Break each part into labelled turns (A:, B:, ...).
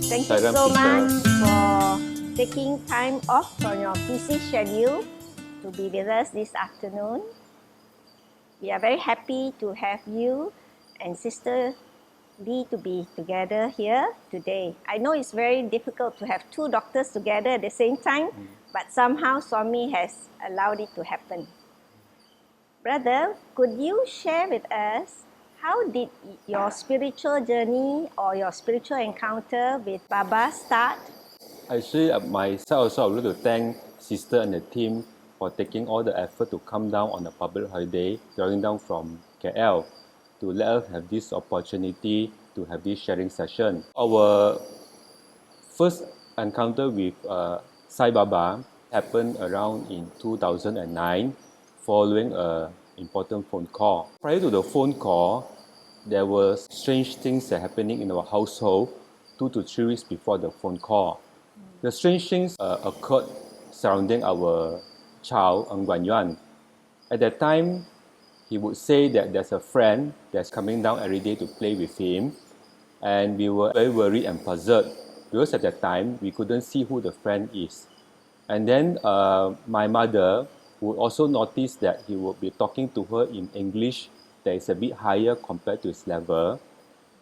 A: Thank you so much for taking time off from your busy schedule to be with us this afternoon. We are very happy to have you and Sister Lee to be together here today. I know it's very difficult to have two doctors together at the same time, but somehow Swami has allowed it to happen. Brother, could you share with us how did your spiritual journey or your spiritual encounter with Baba start?
B: Actually, myself also I would like to thank Sister and the team for taking all the effort to come down on a public holiday, driving down from KL to let us have this opportunity to have this sharing session. Our first encounter with Sai Baba happened around in 2009 following an important phone call. Prior to the phone call, there were strange things that happening in our household 2 to 3 weeks before the phone call. The strange things occurred surrounding our child, Ng Guan Yuan. At that time, he would say that there's a friend that's coming down every day to play with him. And we were very worried and puzzled because at that time, we couldn't see who the friend is. And then my mother would also notice that he would be talking to her in English that is a bit higher compared to his level.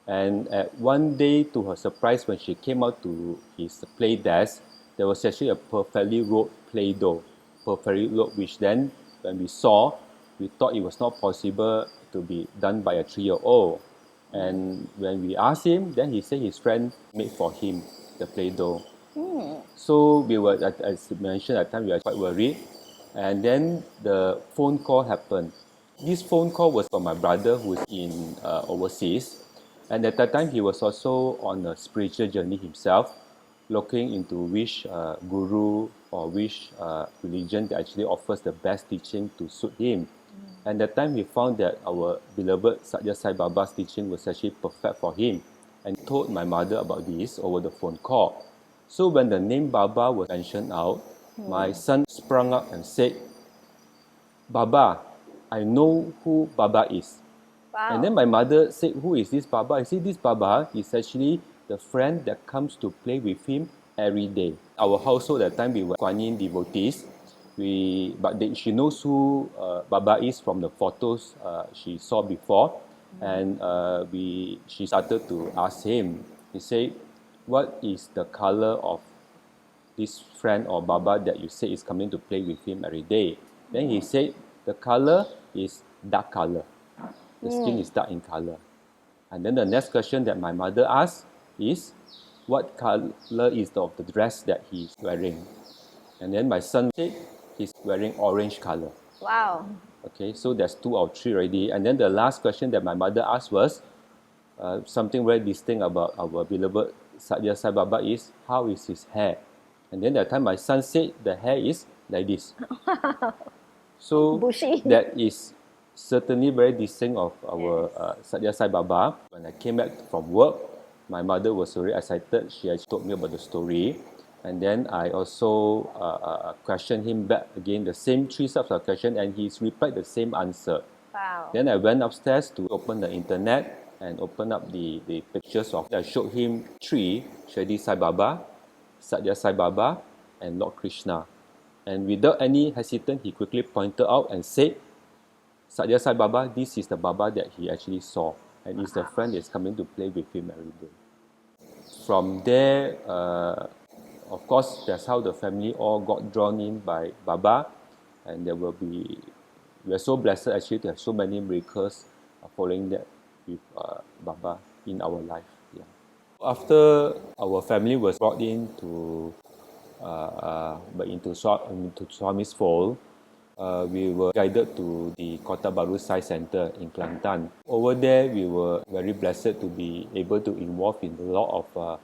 B: And at one day, to her surprise, when she came out to his play desk, there was actually a perfectly wrote Play-Doh, which then, when we saw, we thought it was not possible to be done by a 3-year-old. And when we asked him, then he said his friend made for him the Play-Doh. So we were, as mentioned at the time, we were quite worried. And then the phone call happened. This phone call was from my brother who is in overseas. And at that time, he was also on a spiritual journey himself, looking into which guru or which religion that actually offers the best teaching to suit him. And at that time, he found that our beloved Sathya Sai Baba's teaching was actually perfect for him, and told my mother about this over the phone call. So when the name Baba was mentioned out, my son sprung up and said, "Baba, I know who Baba is."
A: Wow.
B: And then my mother said, "Who is this Baba?" I said, "This Baba is actually the friend that comes to play with him every day." Our household at that time, we were Kuan Yin devotees. She knows who Baba is from the photos she saw before. And she started to ask him. He said, "What is the color of this friend or Baba that you say is coming to play with him every day?" Then he said, "The color is dark color. The skin is dark in color." And then the next question that my mother asked is, "What color is of the dress that he's wearing?" And then my son said, "He's wearing orange color."
A: Wow.
B: Okay, so that's 2 or 3 already. And then the last question that my mother asked was something very distinct about our beloved Sathya Sai Baba is, how is his hair? And then that time my son said the hair is like this. So
A: Bushy.
B: that is certainly very distinct of our Sathya Sai Baba. When I came back from work, my mother was very excited. She actually told me about the story. And then I also questioned him back again, the same 3 sets of questions, and he's replied the same answer.
A: Wow.
B: Then I went upstairs to open the internet and open up the pictures of. I showed him 3: Shirdi Sai Baba, Sathya Sai Baba, and Lord Krishna. And without any hesitation, he quickly pointed out and said, "Sathya Sai Baba, this is the Baba that he actually saw, and it's the friend that's coming to play with him every day." From there, of course, that's how the family all got drawn in by Baba, and we're so blessed actually to have so many miracles following that with Baba in our life. Yeah. After our family was brought into Swami's fold, we were guided to the Kota Baru Sai Center in Kelantan. Over there, we were very blessed to be able to involve in a lot of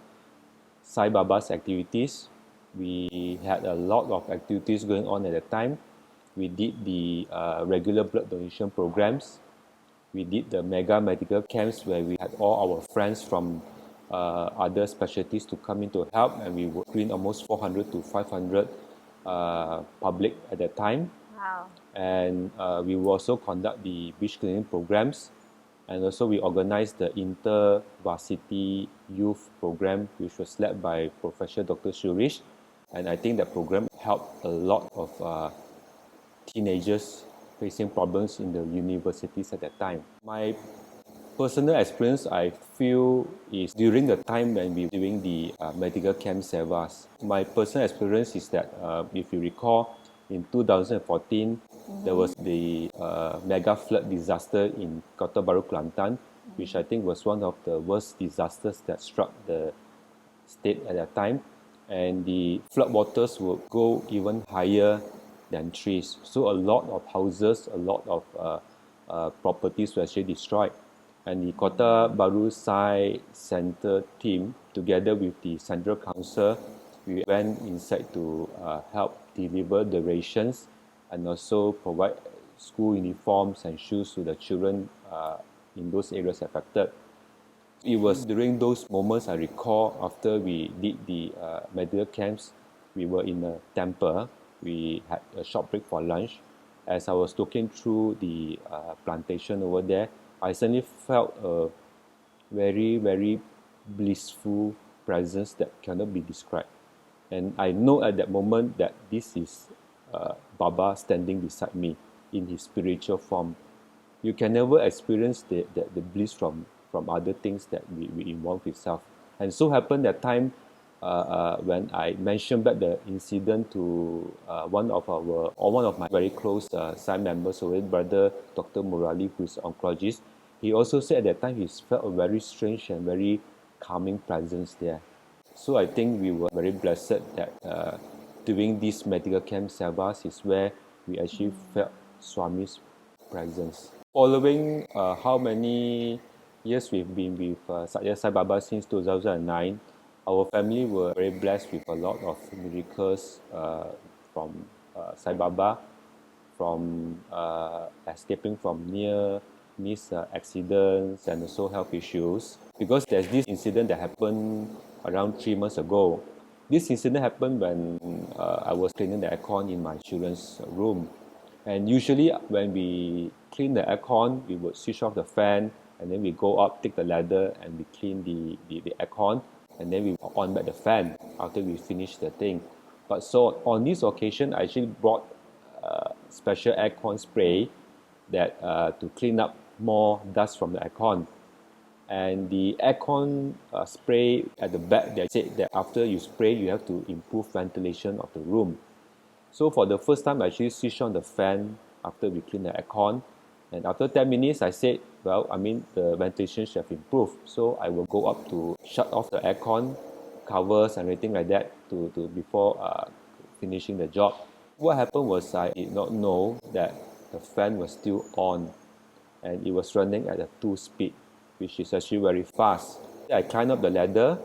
B: Sai Baba's activities. We had a lot of activities going on at the time. We did the regular blood donation programs. We did the mega medical camps where we had all our friends from other specialties to come in to help, and we would screen almost 400 to 500 public at that time.
A: Wow.
B: And we will also conduct the beach cleaning programs. And also we organized the inter-varsity youth program, which was led by Professor Dr. Shurish. And I think that program helped a lot of teenagers facing problems in the universities at that time. My personal experience, I feel, is during the time when we were doing the medical camp sevas. My personal experience is that, if you recall, in 2014, there was the mega flood disaster in Kota Baru, Kelantan, which I think was one of the worst disasters that struck the state at that time. And the flood waters would go even higher than trees. So a lot of houses, a lot of properties were actually destroyed. And the Kota Baru Sai Center team, together with the Central Council, we went inside to help deliver the rations and also provide school uniforms and shoes to the children in those areas affected. It was during those moments I recall, after we did the medical camps, we were in a temple. We had a short break for lunch. As I was looking through the plantation over there, I suddenly felt a very, very blissful presence that cannot be described. And I know at that moment that this is Baba standing beside me in his spiritual form. You can never experience the bliss from other things that we involve itself. And so happened that time when I mentioned back the incident to one of my very close side members, brother Dr. Murali, who is an oncologist. He also said at that time he felt a very strange and very calming presence there. So I think we were very blessed that during these medical camp sevas is where we actually felt Swami's presence. Following how many years we've been with Sathya Sai Baba since 2009, our family were very blessed with a lot of miracles from Sai Baba, from escaping from near-miss accidents and also health issues. Because there's this incident that happened around 3 months ago. This incident happened when I was cleaning the aircon in my children's room. And usually when we clean the aircon, we would switch off the fan and then we go up, take the ladder and we clean the aircon and then we on back the fan after we finish the thing. But so on this occasion, I actually brought special aircon spray that to clean up more dust from the aircon. And the aircon spray at the back, they said that after you spray, you have to improve ventilation of the room. So for the first time, I actually switched on the fan after we clean the aircon. And after 10 minutes, I said, well, the ventilation should have improved. So I will go up to shut off the aircon covers and everything like that before finishing the job. What happened was I did not know that the fan was still on and it was running at a 2 speed, which is actually very fast. I climbed up the ladder,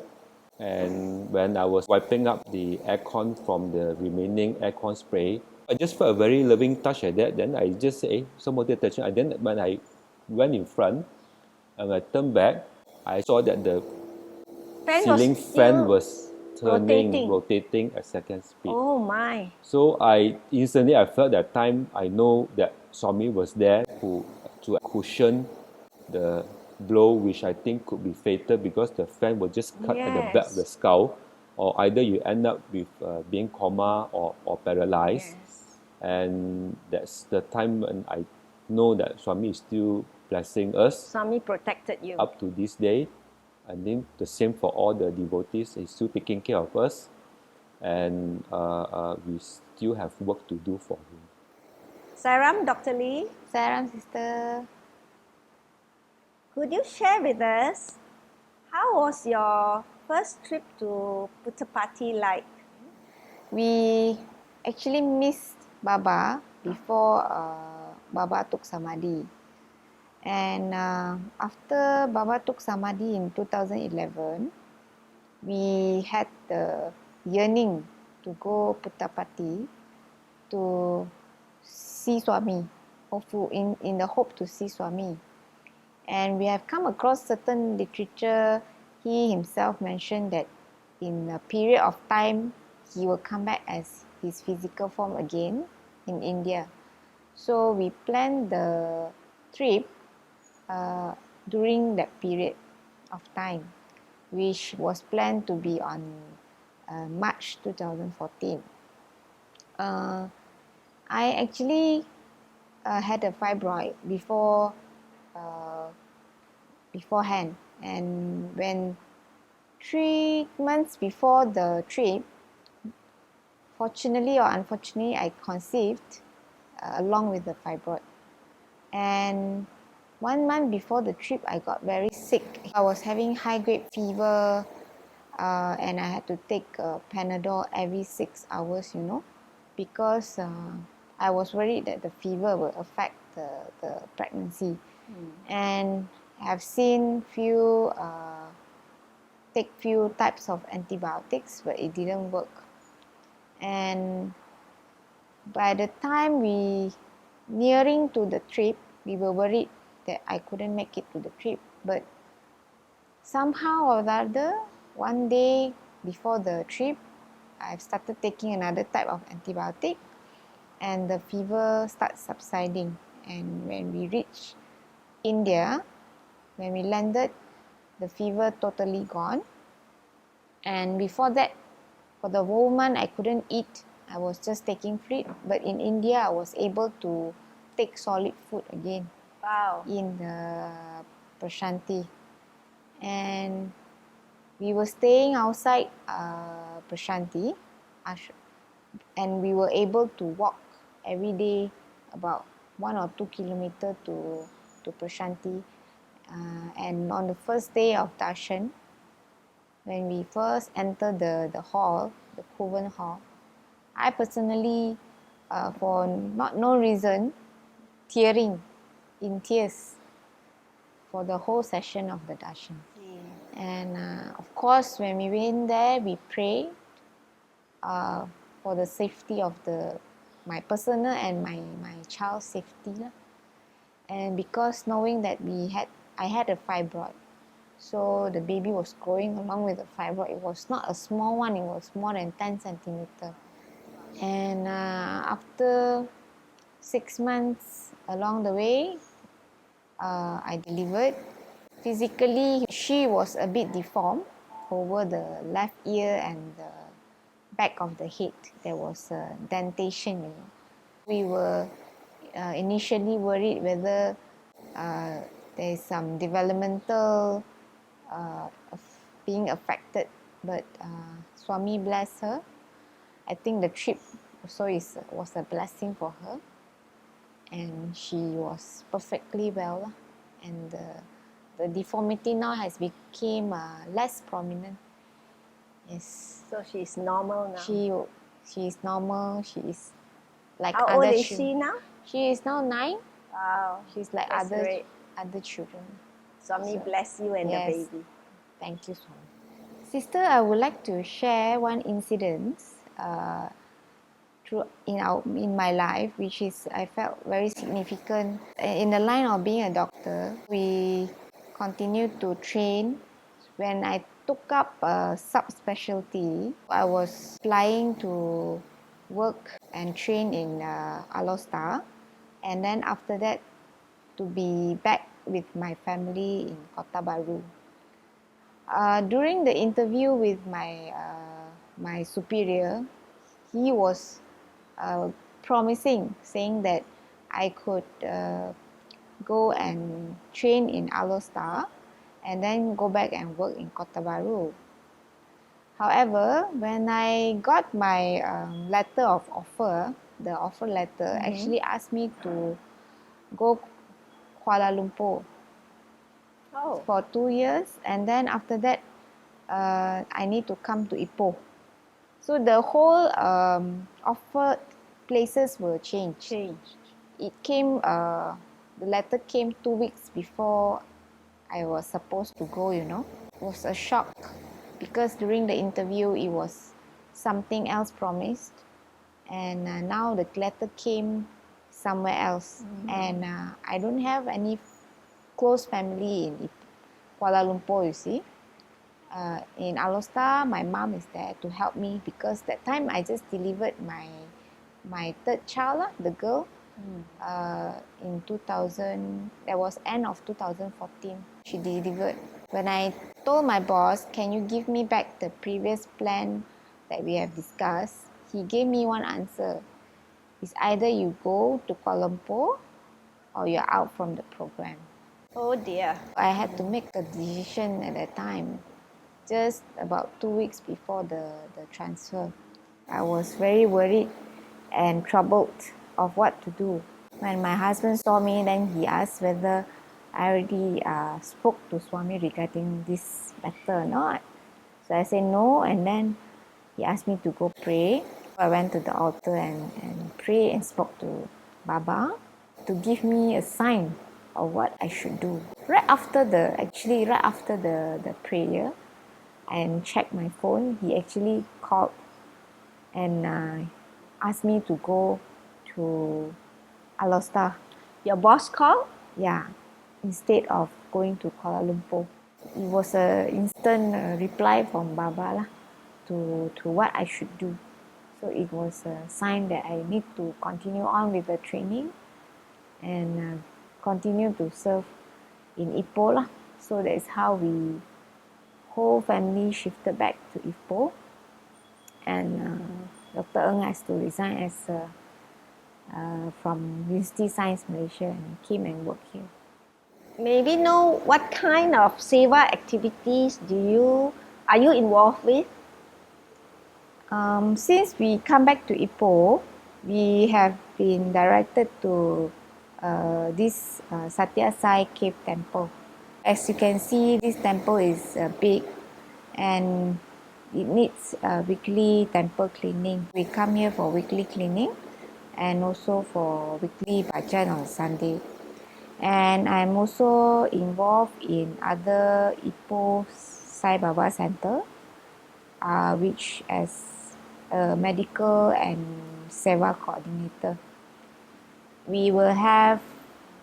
B: and when I was wiping up the aircon from the remaining aircon spray, I just felt a very loving touch at that. Then I just said, somebody attention. And then when I went in front and I turned back, I saw that the ceiling fan was rotating at second speed.
A: Oh my!
B: So instantly I felt that time I know that Swami was there to cushion the blow, which I think could be fatal because the fan will just cut at the back of the skull, or either you end up with being coma or paralyzed. And that's the time when I know that Swami is still blessing us.
A: Swami protected you
B: up to this day. And then the same for all the devotees. He's still taking care of us, and we still have work to do for him.
A: Sairam, Dr. Lee.
C: Sairam, sister.
A: Could you share with us how was your first trip to Puttapati like?
C: We actually missed Baba before Baba took Samadhi. And after Baba took Samadhi in 2011, we had the yearning to go Puttapati to see Swami, in the hope to see Swami. And we have come across certain literature. He himself mentioned that in a period of time, he will come back as his physical form again in India. So we planned the trip during that period of time, which was planned to be on March 2014. I actually had a fibroid beforehand, and when 3 months before the trip, fortunately or unfortunately, I conceived along with the fibroid. And 1 month before the trip, I got very sick. I was having high-grade fever, and I had to take Panadol every 6 hours, because I was worried that the fever will affect the pregnancy. And I've seen take few types of antibiotics, but it didn't work. And by the time nearing to the trip, we were worried that I couldn't make it to the trip. But somehow or the other, one day before the trip, I've started taking another type of antibiotic, and the fever starts subsiding. And when we reached India, when we landed, the fever totally gone. And before that, for the whole month, I couldn't eat. I was just taking fluid. But in India, I was able to take solid food again.
A: Wow.
C: In the Prashanti. And we were staying outside Prashanti, and we were able to walk every day about 1 or 2 kilometers to Prashanti. And on the first day of darshan, when we first entered the hall, the Kovan hall, I personally, for no reason, tearing in tears for the whole session of the darshan. And of course, when we went there, we prayed for the safety of my personal and my child's safety. And because knowing that I had a fibroid, so the baby was growing along with the fibroid. It was not a small one, it was more than 10 centimeters. And after 6 months along the way, I delivered. Physically, she was a bit deformed over the left ear and the back of the head. There was a dentation, We were initially worried whether there is some developmental of being affected, but Swami bless her. I think the trip also was a blessing for her, and she was perfectly well, and the deformity now has become less prominent. Yes.
A: So she's normal now.
C: She is normal. She is like
A: How
C: other
A: old is
C: children.
A: she now?
C: She is now 9.
A: Wow.
C: She's like
A: That's great.
C: other children.
A: Swami bless you and
C: yes.
A: the baby.
C: Thank you, Swami. Sister, I would like to share one incident in my life, which is I felt very significant. In the line of being a doctor, we continued to train. When I took up a subspecialty, I was flying to work and train in Alostar, and then after that to be back with my family in Kota Baru. During the interview with my superior, he was promising, saying that I could go and train in Alostar and then go back and work in Kota Baru. However, when I got my letter of offer, the offer letter actually asked me to go Kuala Lumpur for 2 years, and then after that I need to come to Ipoh. So the whole offered places were changed. It came, the letter came 2 weeks before I was supposed to go, It was a shock because during the interview it was something else promised, and now the letter came somewhere else. And I don't have any close family in Kuala Lumpur, you see. In Alostar, my mom is there to help me because that time I just delivered my third child, the girl, in 2000. That was end of 2014. She delivered. When I told my boss, can you give me back the previous plan that we have discussed, he gave me one answer. It's either you go to Kuala Lumpur or you're out from the program.
A: Oh dear.
C: I had to make a decision at that time, just about 2 weeks before the transfer. I was very worried and troubled of what to do. When my husband saw me, then he asked whether I already spoke to Swami regarding this matter or not. So I said no, and then he asked me to go pray. I went to the altar and prayed and spoke to Baba to give me a sign of what I should do. Right after the prayer and checked my phone, he actually called and asked me to go to Alostar.
A: Your boss called?
C: Yeah, instead of going to Kuala Lumpur. It was an instant reply from Baba lah, to what I should do. So it was a sign that I need to continue on with the training and continue to serve in Ipoh lah. So that is how we whole family shifted back to Ipoh, and Dr. Ng has to resign as from University Science Malaysia and came and worked here.
A: Maybe know what kind of seva activities are you involved with?
C: Since we come back to Ipoh, we have been directed to this Sathya Sai Cave Temple. As you can see, this temple is big and it needs weekly temple cleaning. We come here for weekly cleaning and also for weekly bhajan on Sunday. And I'm also involved in other Ipoh Sai Baba Center, which as a medical and seva coordinator. We will have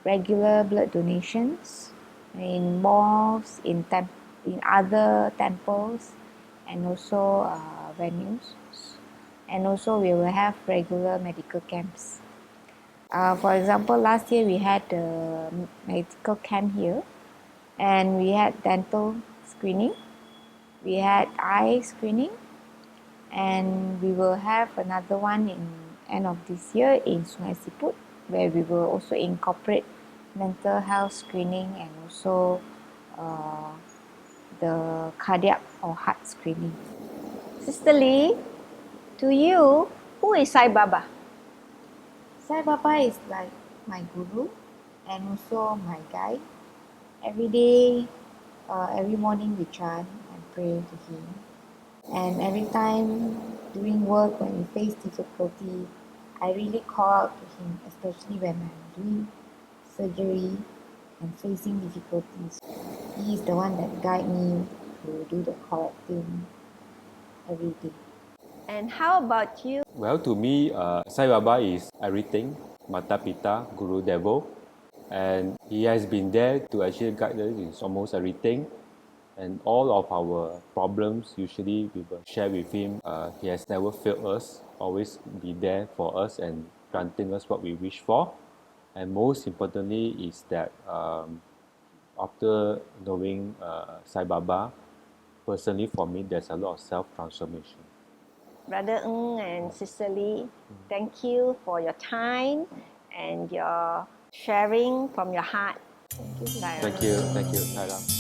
C: regular blood donations in malls, in other temples, and also venues. And also we will have regular medical camps. For example, last year we had a medical camp here, and we had dental screening, we had eye screening, and we will have another one in end of this year in Sungai Siput, where we will also incorporate mental health screening and also the cardiac or heart screening.
A: Sister Lee, to you, who is Sai Baba?
C: Sai Baba is like my guru and also my guide. Every day, every morning we chant and pray to him. And every time during work when we face difficulty, I really call out to him, especially when I'm doing surgery and facing difficulties. He is the one that guides me to do the correct thing every day.
A: And how about you?
B: Well, to me, Sai Baba is everything, Mata Pita, Guru Devo, and he has been there to actually guide us in almost everything. And all of our problems, usually we will share with him. He has never failed us, always be there for us and granting us what we wish for. And most importantly is that after knowing Sai Baba, personally for me, there's a lot of self-transformation.
A: Brother Ng and Sister Lee, thank you for your time and your sharing from your heart.
B: Thank you, Tyra.